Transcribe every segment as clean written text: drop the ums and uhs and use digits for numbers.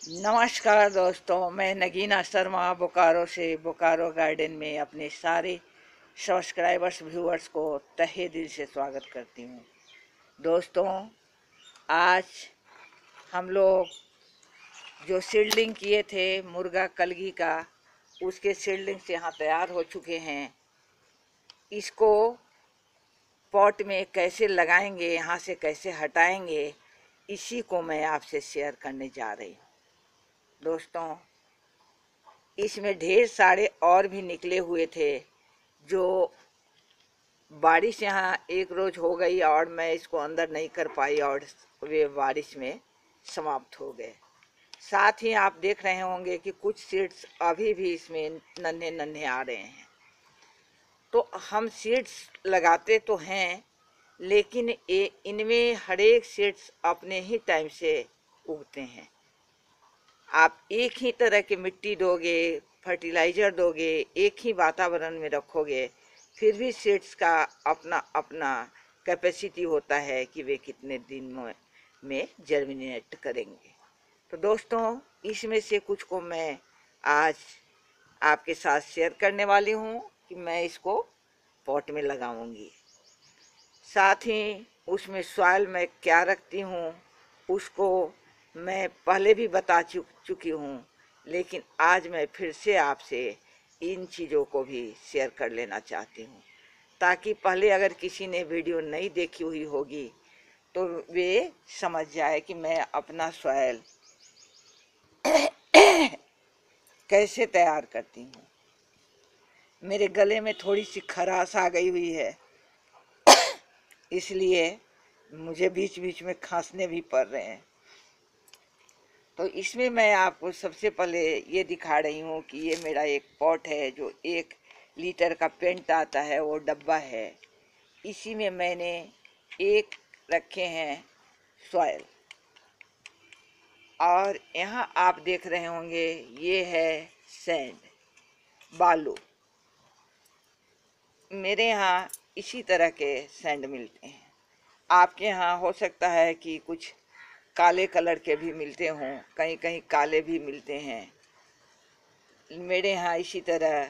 नमस्कार दोस्तों, मैं नगीना शर्मा बोकारो से बोकारो गार्डन में अपने सारे सब्सक्राइबर्स व्यूअर्स को तहे दिल से स्वागत करती हूँ। दोस्तों, आज हम लोग जो सीडलिंग किए थे मुर्गा कलगी का, उसके सीडलिंग से यहाँ तैयार हो चुके हैं। इसको पॉट में कैसे लगाएंगे, यहाँ से कैसे हटाएंगे, इसी को मैं आपसे शेयर करने जा रही हूँ। दोस्तों, इसमें ढेर सारे और भी निकले हुए थे जो बारिश यहाँ एक रोज हो गई और मैं इसको अंदर नहीं कर पाई और वे बारिश में समाप्त हो गए। साथ ही आप देख रहे होंगे कि कुछ सीड्स अभी भी इसमें नन्हे नन्हे आ रहे हैं। तो हम सीड्स लगाते तो हैं, लेकिन इनमें हर एक सीड्स अपने ही टाइम से उगते हैं। आप एक ही तरह की मिट्टी दोगे, फर्टिलाइज़र दोगे, एक ही वातावरण में रखोगे, फिर भी सीड्स का अपना अपना कैपेसिटी होता है कि वे कितने दिन में जर्मिनेट करेंगे। तो दोस्तों, इसमें से कुछ को मैं आज आपके साथ शेयर करने वाली हूँ कि मैं इसको पॉट में लगाऊंगी। साथ ही उसमें सॉइल मैं क्या रखती हूँ उसको मैं पहले भी बता चुकी हूँ, लेकिन आज मैं फिर से आपसे इन चीज़ों को भी शेयर कर लेना चाहती हूँ, ताकि पहले अगर किसी ने वीडियो नहीं देखी हुई होगी तो वे समझ जाए कि मैं अपना सॉइल कैसे तैयार करती हूँ। मेरे गले में थोड़ी सी खराश आ गई हुई है, इसलिए मुझे बीच बीच में खांसने भी पड़ रहे हैं। तो इसमें मैं आपको सबसे पहले ये दिखा रही हूँ कि ये मेरा एक पॉट है जो 1 लीटर का पेंट आता है, वो डब्बा है। इसी में मैंने एक रखे हैं सॉइल, और यहाँ आप देख रहे होंगे ये है सैंड, बालू। मेरे यहाँ इसी तरह के सैंड मिलते हैं। आपके यहाँ हो सकता है कि कुछ काले कलर के भी मिलते हों, कहीं कहीं काले भी मिलते हैं। मेरे यहाँ इसी तरह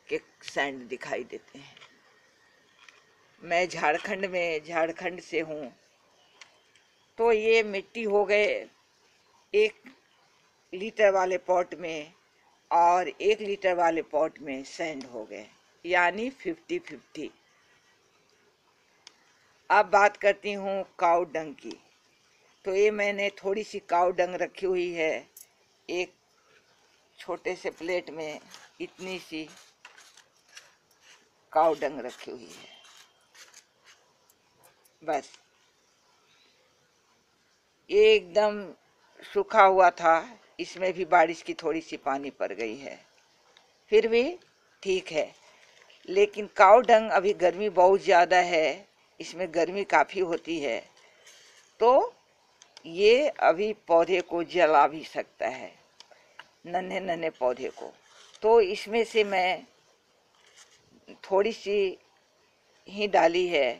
के सैंड दिखाई देते हैं। मैं झारखंड से हूँ। तो ये मिट्टी हो गए 1 लीटर वाले पॉट में, और 1 लीटर वाले पॉट में सैंड हो गए, यानी 50-50। अब बात करती हूँ काऊ डंग की। तो ये मैंने थोड़ी सी काऊ डंग रखी हुई है, एक छोटे से प्लेट में इतनी सी काऊ डंग रखी हुई है। बस ये एकदम सूखा हुआ था, इसमें भी बारिश की थोड़ी सी पानी पड़ गई है, फिर भी ठीक है। लेकिन काऊ डंग अभी गर्मी बहुत ज़्यादा है, इसमें गर्मी काफ़ी होती है, तो ये अभी पौधे को जला भी सकता है, नन्हे नन्हे पौधे को। तो इसमें से मैं थोड़ी सी ही डाली है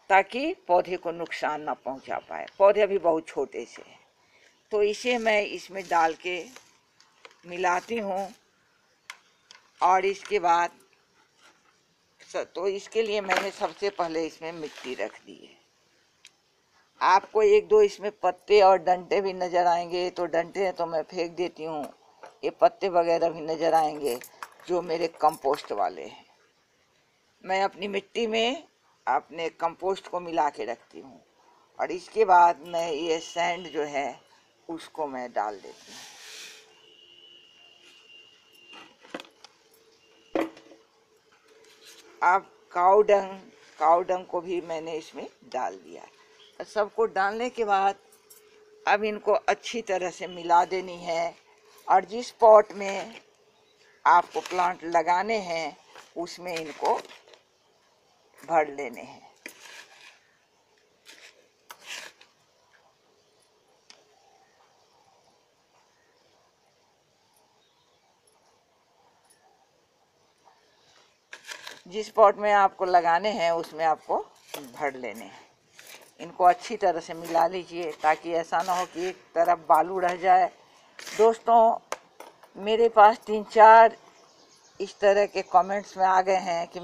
ताकि पौधे को नुकसान ना पहुंचा पाए। पौधे अभी बहुत छोटे से हैं, तो इसे मैं इसमें डाल के मिलाती हूँ। और इसके बाद तो इसके लिए मैंने सबसे पहले इसमें मिट्टी रख दी है। आपको 1-2 इसमें पत्ते और डंटे भी नज़र आएंगे, तो डंटे तो मैं फेंक देती हूँ, ये पत्ते वगैरह भी नज़र आएंगे जो मेरे कंपोस्ट वाले हैं। मैं अपनी मिट्टी में अपने कंपोस्ट को मिला के रखती हूँ, और इसके बाद मैं ये सैंड जो है उसको मैं डाल देती हूँ। अब काऊ डंग को भी मैंने इसमें डाल दिया। और सबको डालने के बाद अब इनको अच्छी तरह से मिला देनी है, और जिस पॉट में आपको प्लांट लगाने हैं उसमें इनको भर लेने हैं। जिस पॉट में आपको लगाने हैं उसमें आपको भर लेने हैं। इनको अच्छी तरह से मिला लीजिए ताकि ऐसा ना हो कि एक तरफ बालू रह जाए। दोस्तों मेरे पास 3-4 इस तरह के कमेंट्स में आ गए हैं कि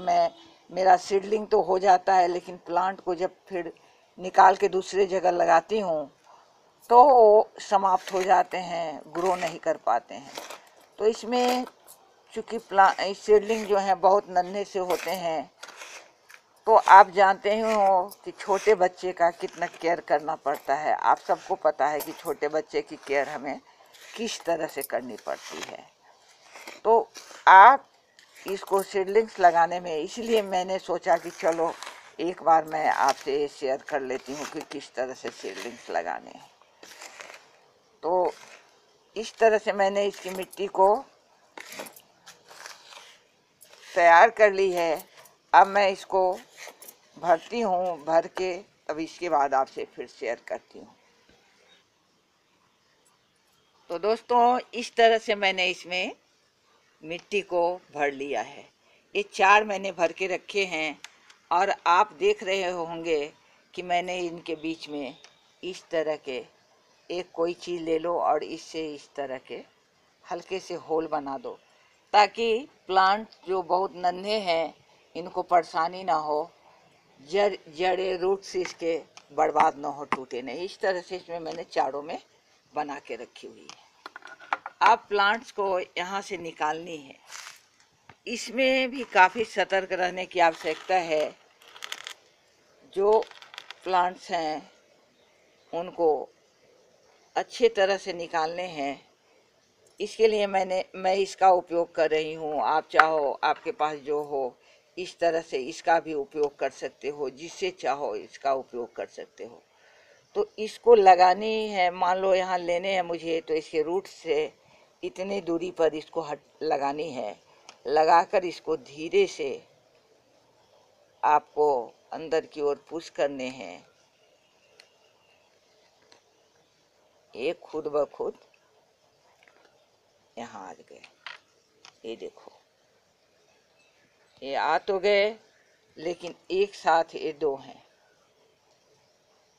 मेरा सीडलिंग तो हो जाता है लेकिन प्लांट को जब फिर निकाल के दूसरे जगह लगाती हूँ तो वो समाप्त हो जाते हैं, ग्रो नहीं कर पाते हैं। तो इसमें चूँकि सीडलिंग जो है बहुत नन्हे से होते हैं, तो आप जानते ही हो कि छोटे बच्चे का कितना केयर करना पड़ता है। आप सबको पता है कि छोटे बच्चे की केयर हमें किस तरह से करनी पड़ती है। तो आप इसको सीडलिंग्स लगाने में, इसलिए मैंने सोचा कि चलो एक बार मैं आपसे शेयर कर लेती हूँ कि किस तरह से सीडलिंग्स लगाने हैं। तो इस तरह से मैंने इसकी मिट्टी को तैयार कर ली है। अब मैं इसको भरती हूँ, भर के अब इसके बाद आपसे फिर शेयर करती हूँ। तो दोस्तों इस तरह से मैंने इसमें मिट्टी को भर लिया है। ये 4 मैंने भर के रखे हैं और आप देख रहे होंगे कि मैंने इनके बीच में इस तरह के एक कोई चीज़ ले लो और इससे इस तरह के हल्के से होल बना दो ताकि प्लांट जो बहुत नन्हे हैं इनको परेशानी ना हो, जड़े रूट्स इसके बर्बाद ना हो, टूटे नहीं। इस तरह से इसमें मैंने चारों में बना के रखी हुई है। अब प्लांट्स को यहाँ से निकालनी है। इसमें भी काफ़ी सतर्क रहने की आवश्यकता है। जो प्लांट्स हैं उनको अच्छे तरह से निकालने हैं। इसके लिए मैं इसका उपयोग कर रही हूँ। आप चाहो, आपके पास जो हो, इस तरह से इसका भी उपयोग कर सकते हो, जिससे चाहो इसका उपयोग कर सकते हो। तो इसको लगानी है, मान लो यहाँ लेने हैं मुझे, तो इसके रूट से इतनी दूरी पर इसको लगानी है। लगाकर इसको धीरे से आपको अंदर की ओर पुश करने हैं। ये खुद ब खुद यहाँ आ गए। ये देखो, ये आ तो गए लेकिन एक साथ ये 2 हैं,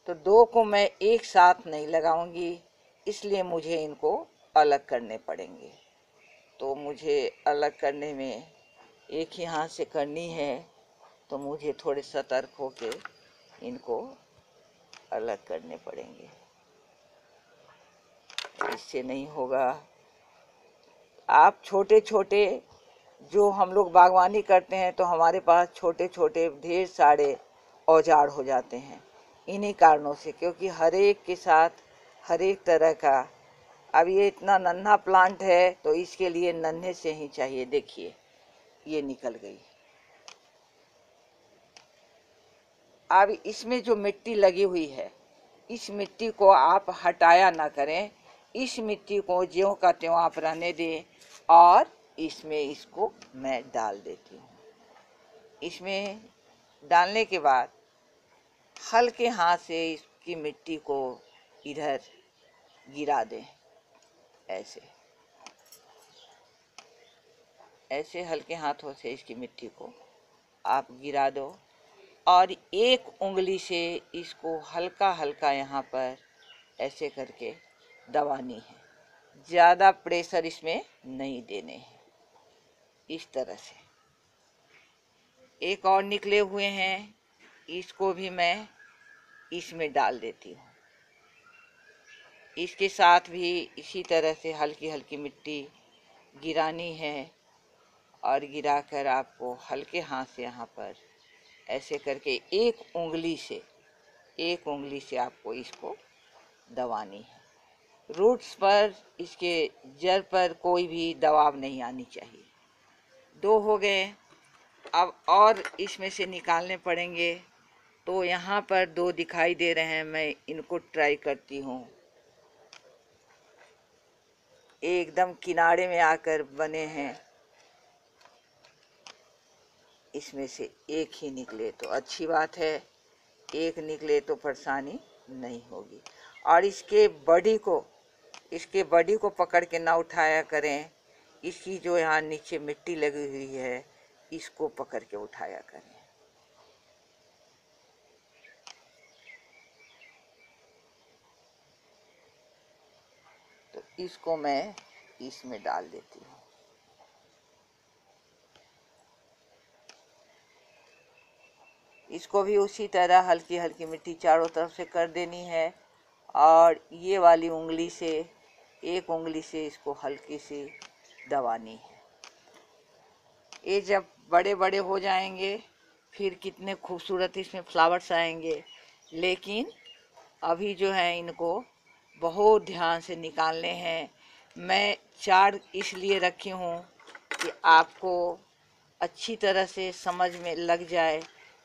तो 2 को मैं एक साथ नहीं लगाऊंगी, इसलिए मुझे इनको अलग करने पड़ेंगे। तो मुझे अलग करने में एक ही हाथ से करनी है, तो मुझे थोड़े सतर्क होके इनको अलग करने पड़ेंगे। इससे नहीं होगा। आप छोटे छोटे, जो हम लोग बागवानी करते हैं तो हमारे पास छोटे छोटे ढेर सारे औजार हो जाते हैं इन्हीं कारणों से, क्योंकि हर एक के साथ हर एक तरह का, अब ये इतना नन्हा प्लांट है तो इसके लिए नन्हे से ही चाहिए। देखिए ये निकल गई। अब इसमें जो मिट्टी लगी हुई है, इस मिट्टी को आप हटाया ना करें। इस मिट्टी को ज्यों का त्यों आप रहने दें और इसमें इसको मैं डाल देती हूँ। इसमें डालने के बाद हल्के हाथ से इसकी मिट्टी को इधर गिरा दें। ऐसे हल्के हाथों से इसकी मिट्टी को आप गिरा दो और एक उंगली से इसको हल्का हल्का यहाँ पर ऐसे करके दबानी है। ज़्यादा प्रेशर इसमें नहीं देने हैं। इस तरह से एक और निकले हुए हैं, इसको भी मैं इसमें डाल देती हूँ। इसके साथ भी इसी तरह से हल्की हल्की मिट्टी गिरानी है और गिराकर आपको हल्के हाथ से यहाँ पर ऐसे करके एक उंगली से आपको इसको दबानी है। रूट्स पर, इसके जड़ पर कोई भी दबाव नहीं आनी चाहिए। 2 हो गए। अब और इसमें से निकालने पड़ेंगे। तो यहाँ पर 2 दिखाई दे रहे हैं, मैं इनको ट्राई करती हूँ। एकदम किनारे में आकर बने हैं। इसमें से एक ही निकले तो अच्छी बात है, एक निकले तो परेशानी नहीं होगी। और इसके बॉडी को पकड़ के ना उठाया करें। इसकी जो यहाँ नीचे मिट्टी लगी हुई है, इसको पकड़ के उठाया करें। इसको मैं इसमें डाल देती हूँ। इसको भी उसी तरह हल्की हल्की मिट्टी चारों तरफ से कर देनी है और ये वाली उंगली से, एक उंगली से इसको हल्की सी दबानी है। ये जब बड़े बड़े हो जाएंगे फिर कितने खूबसूरत इसमें फ्लावर्स आएंगे, लेकिन अभी जो है इनको बहुत ध्यान से निकालने हैं। मैं 4 इसलिए रखी हूँ कि आपको अच्छी तरह से समझ में लग जाए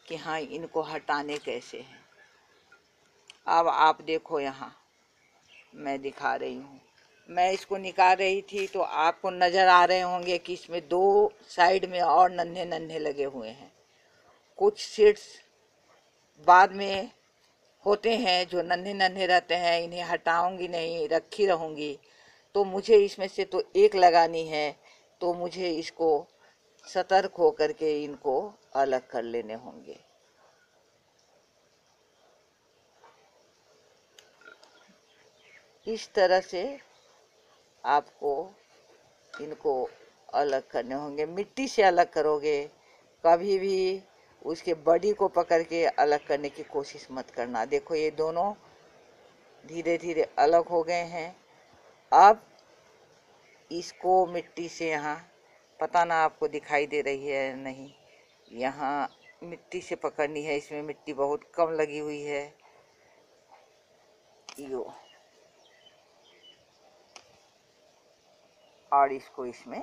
कि हाँ इनको हटाने कैसे हैं। अब आप देखो, यहाँ मैं दिखा रही हूँ, मैं इसको निकाल रही थी तो आपको नज़र आ रहे होंगे कि इसमें 2 साइड में और नन्हे नन्हे लगे हुए हैं। कुछ सीड्स बाद में होते हैं जो नन्हे नन्हे रहते हैं, इन्हें हटाऊंगी नहीं, रखी रहूंगी। तो मुझे इसमें से तो एक लगानी है, तो मुझे इसको सतर्क होकर के इनको अलग कर लेने होंगे। इस तरह से आपको इनको अलग करने होंगे। मिट्टी से अलग करोगे, कभी भी उसके बॉडी को पकड़ के अलग करने की कोशिश मत करना। देखो ये दोनों धीरे धीरे अलग हो गए हैं। अब इसको मिट्टी से, यहाँ पता ना आपको दिखाई दे रही है या नहीं, यहाँ मिट्टी से पकड़नी है। इसमें मिट्टी बहुत कम लगी हुई है। यो, और इसको इसमें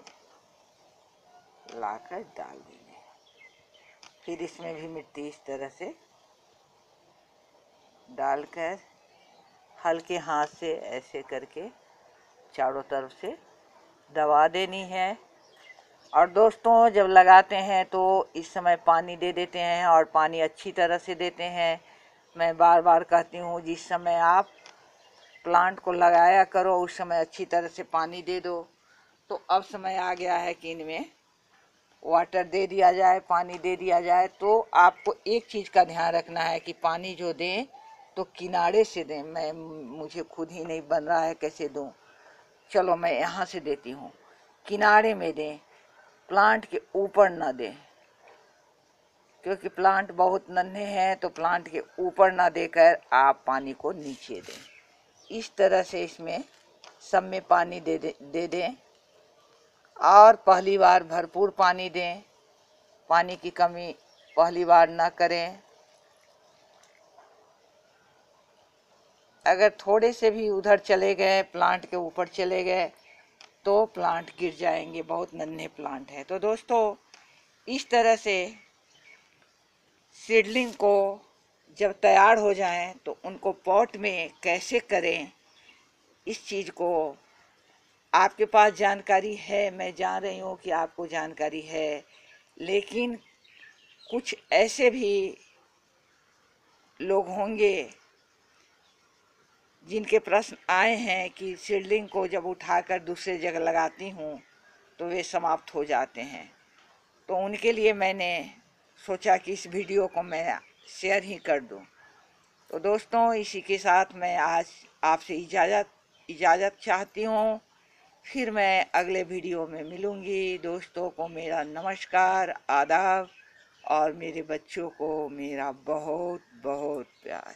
लाकर डाल देंगे। फिर इसमें भी मिट्टी इस तरह से डालकर हल्के हाथ से ऐसे करके चारों तरफ से दबा देनी है। और दोस्तों जब लगाते हैं तो इस समय पानी दे देते हैं, और पानी अच्छी तरह से देते हैं। मैं बार बार कहती हूँ, जिस समय आप प्लांट को लगाया करो उस समय अच्छी तरह से पानी दे दो। तो अब समय आ गया है कि इनमें वाटर दे दिया जाए, पानी दे दिया जाए। तो आपको एक चीज़ का ध्यान रखना है कि पानी जो दें तो किनारे से दें। मुझे खुद ही नहीं बन रहा है कैसे दूं। चलो मैं यहाँ से देती हूँ। किनारे में दें, प्लांट के ऊपर ना दें, क्योंकि प्लांट बहुत नन्हे हैं। तो प्लांट के ऊपर ना देकर आप पानी को नीचे दें। इस तरह से इसमें सब में पानी दे दें, और पहली बार भरपूर पानी दें। पानी की कमी पहली बार ना करें। अगर थोड़े से भी उधर चले गए, प्लांट के ऊपर चले गए, तो प्लांट गिर जाएंगे। बहुत नन्हे प्लांट है। तो दोस्तों इस तरह से सीडलिंग को जब तैयार हो जाएं तो उनको पॉट में कैसे करें, इस चीज़ को आपके पास जानकारी है। मैं जान रही हूँ कि आपको जानकारी है, लेकिन कुछ ऐसे भी लोग होंगे जिनके प्रश्न आए हैं कि सीडलिंग को जब उठाकर दूसरे जगह लगाती हूँ तो वे समाप्त हो जाते हैं। तो उनके लिए मैंने सोचा कि इस वीडियो को मैं शेयर ही कर दूँ। तो दोस्तों इसी के साथ मैं आज आपसे इजाज़त चाहती हूँ। फिर मैं अगले वीडियो में मिलूँगी। दोस्तों को मेरा नमस्कार, आदाब, और मेरे बच्चों को मेरा बहुत बहुत प्यार।